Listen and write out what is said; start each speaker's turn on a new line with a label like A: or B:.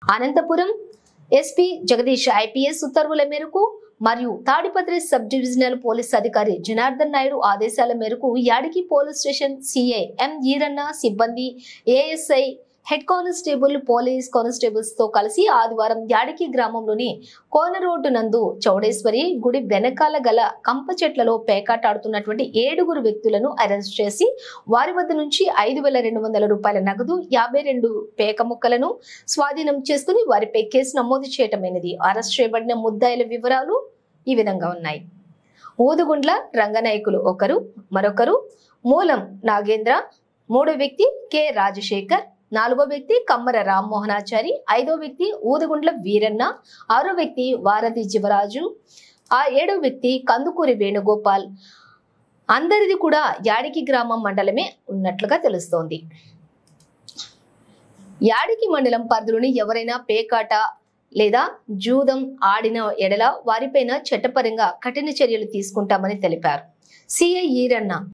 A: Anantapuram SP Jagadish IPS ఉత్తర్వుల మేరకు మరియు తాడిపత్రి సబ్ డివిజనల్ పోలీస్ అధికారి జనార్దన్ నాయుడు ఆదేశాల మేరకు Yadiki police station CI M Eeranna సిబ్బంది ASI head constable police constables తో కలిసి ఆదివారం యాడికి గ్రామంలోని కోన రోడ్డు నందు చౌడేశ్వరి గుడి వెనకాల గల కంప చెట్లలో పేకాటాడుతున్నటువంటి 7 వ్యక్తులను అరెస్ట్ చేసి వారి వద్ద నుంచి 5,200 రూపాయల నగదు 52 పేక ముక్కలను స్వాధీనం చేసుకుని వారిపై కేసు నమోదు చేయటమైనది. అరెస్ట్ చేయబడిన ముద్దాయిల వివరాలు ఈ విధంగా ఉన్నాయి. ఊదుగుండ్ల రంగనాయకులు ఒకరు, మరొకరు మూలం నాగేంద్ర, మూడో వ్యక్తి కె రాజశేఖర్, 4వ వ్యక్తి కమ్మర రామ్మోహనాచారి, 5వ వ్యక్తి ఊదుగుండ్ల వీరన్న, 6వ వ్యక్తి వారధి జీవరాజు, 7వ వ్యక్తి కందుకూరి వేణుగోపాల్. అందరిది కూడా యాడికి గ్రామం మండలమే ఉన్నట్లుగా తెలుస్తోంది. యాడికి మండలం పరిధిలోని ఎవరైనా పేకాట లేదా జూదం ఆడిన ఎడల వారిపైన చట్టపరంగా కఠిన చర్యలు తీసుకుంటామని తెలిపారు సిఐ ఈరన్న.